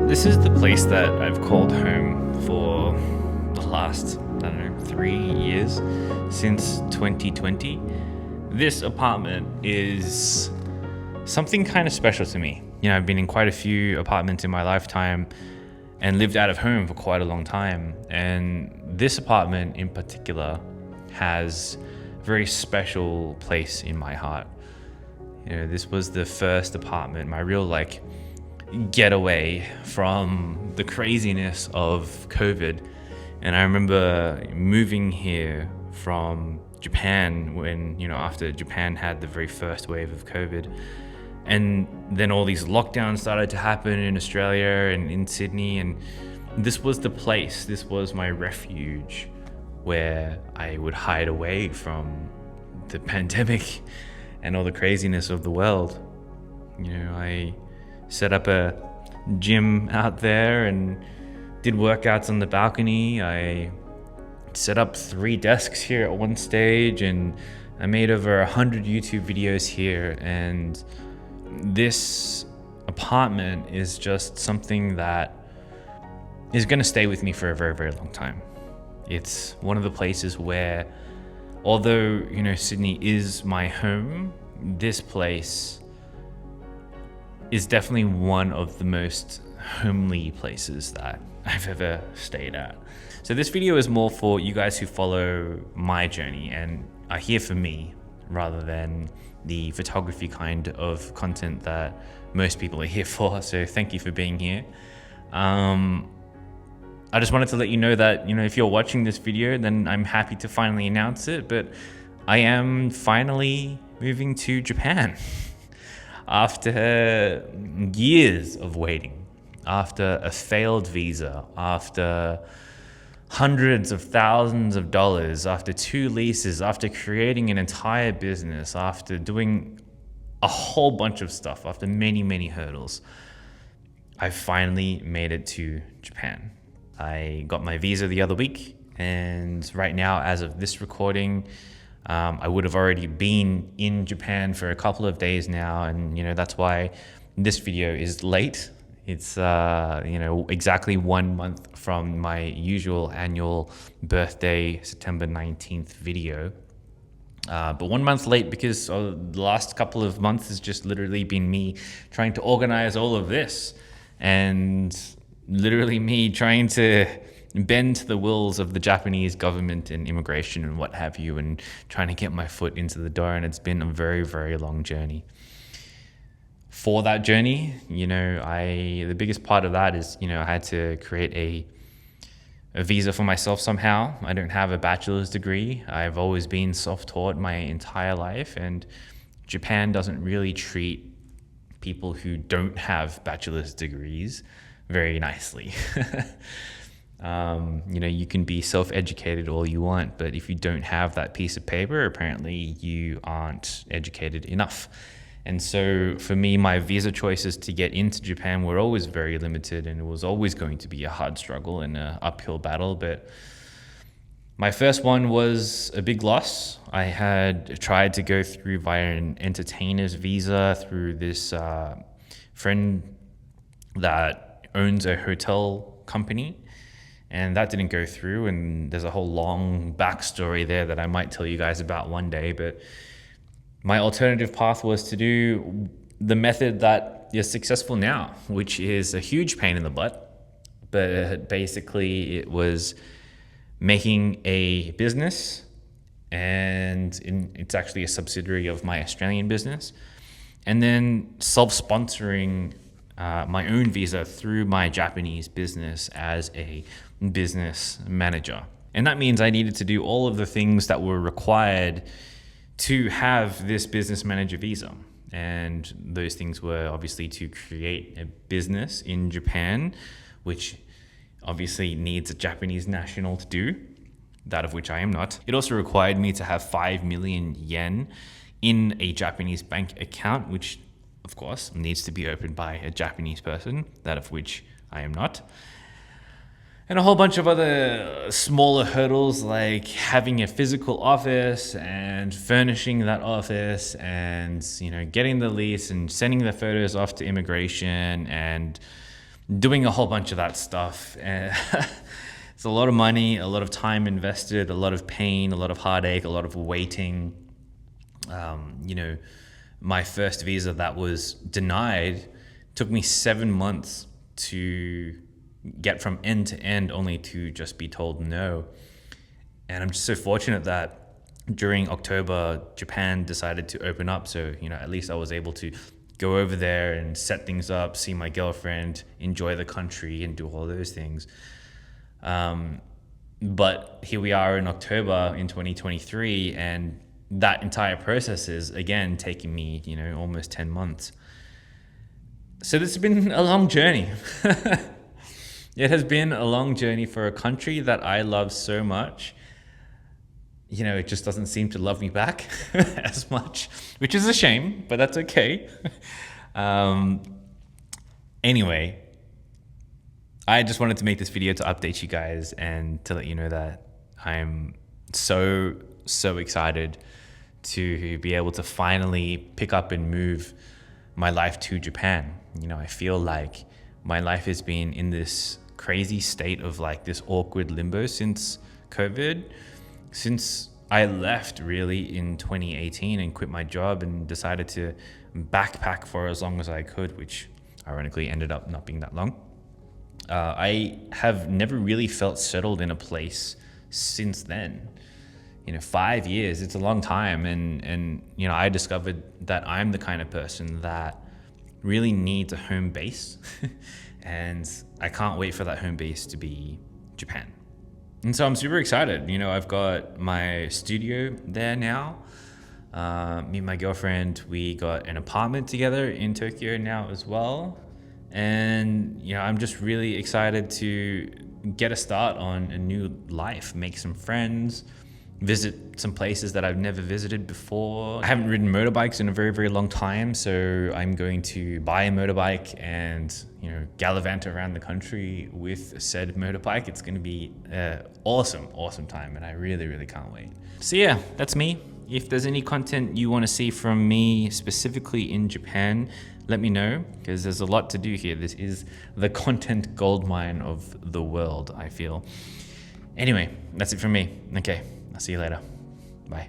This is the place that I've called home for the last, 3 years, since 2020. This apartment is something kind of special to me. I've been in quite a few apartments in my lifetime and lived out of home for quite a long time. And this apartment in particular has a very special place in my heart. This was the first apartment, my real getaway from the craziness of COVID. And I remember moving here from Japan when, after Japan had the very first wave of COVID. And then all these lockdowns started to happen in Australia and in Sydney. And this was the place, this was my refuge where I would hide away from the pandemic and all the craziness of the world. I set up a gym out there and did workouts on the balcony. I set up 3 desks here at one stage, and I made over 100 YouTube videos here. And this apartment is just something that is going to stay with me for a very, very long time. It's one of the places where, although, Sydney is my home, this place is definitely one of the most homely places that I've ever stayed at. So this video is more for you guys who follow my journey and are here for me rather than the photography kind of content that most people are here for. So thank you for being here. I just wanted to let you know that, if you're watching this video, then I'm happy to finally announce it, but I am finally moving to Japan. After years of waiting, after a failed visa, after hundreds of thousands of dollars, after 2 leases, after creating an entire business, after doing a whole bunch of stuff, after many, many hurdles, I finally made it to Japan. I got my visa the other week, and right now, as of this recording, I would have already been in Japan for a couple of days now, and that's why this video is late. It's exactly 1 month from my usual annual birthday, September 19th video. But 1 month late because the last couple of months has just literally been me trying to organize all of this, and literally me trying to bend to the wills of the Japanese government and immigration and what have you, and trying to get my foot into the door. And it's been a very, very long journey. For that journey, the biggest part of that is, I had to create a visa for myself somehow. I don't have a bachelor's degree. I've always been self-taught my entire life, and Japan doesn't really treat people who don't have bachelor's degrees very nicely. You can be self-educated all you want, but if you don't have that piece of paper, apparently you aren't educated enough. And so for me, my visa choices to get into Japan were always very limited, and it was always going to be a hard struggle and an uphill battle. But my first one was a big loss. I had tried to go through via an entertainer's visa through this friend that owns a hotel company. And that didn't go through, and there's a whole long backstory there that I might tell you guys about one day. But my alternative path was to do the method that is successful now, which is a huge pain in the butt. But basically it was making a business, and it's actually a subsidiary of my Australian business, and then self-sponsoring my own visa through my Japanese business as a business manager. And that means I needed to do all of the things that were required to have this business manager visa. And those things were obviously to create a business in Japan, which obviously needs a Japanese national to do, that of which I am not. It also required me to have 5 million yen in a Japanese bank account, which of course needs to be opened by a Japanese person, that of which I am not. And a whole bunch of other smaller hurdles, like having a physical office and furnishing that office and, getting the lease and sending the photos off to immigration and doing a whole bunch of that stuff. It's a lot of money, a lot of time invested, a lot of pain, a lot of heartache, a lot of waiting. My first visa that was denied took me 7 months to get from end to end, only to just be told no. And I'm just so fortunate that during October, Japan decided to open up. So, at least I was able to go over there and set things up, see my girlfriend, enjoy the country, and do all those things. But here we are in October in 2023, and that entire process is again taking me, almost 10 months. So this has been a long journey. It has been a long journey for a country that I love so much. It just doesn't seem to love me back as much, which is a shame, but that's okay. Anyway, I just wanted to make this video to update you guys and to let you know that I'm so excited to be able to finally pick up and move my life to Japan. I feel like my life has been in this crazy state of like this awkward limbo since COVID, since I left really in 2018 and quit my job and decided to backpack for as long as I could, which ironically ended up not being that long. I have never really felt settled in a place since then. 5 years, it's a long time. And I discovered that I'm the kind of person that really needs a home base. And I can't wait for that home base to be Japan. And so I'm super excited. I've got my studio there now. Me and my girlfriend, we got an apartment together in Tokyo now as well. And, I'm just really excited to get a start on a new life, make some friends, visit some places that I've never visited before. I haven't ridden motorbikes in a very, very long time, so I'm going to buy a motorbike and, gallivant around the country with said motorbike. It's going to be an awesome time, and I really, really can't wait. So yeah, that's me. If there's any content you want to see from me specifically in Japan, let me know, because there's a lot to do here. This is the content goldmine of the world, I feel. Anyway, that's it from me. Okay, I'll see you later. Bye.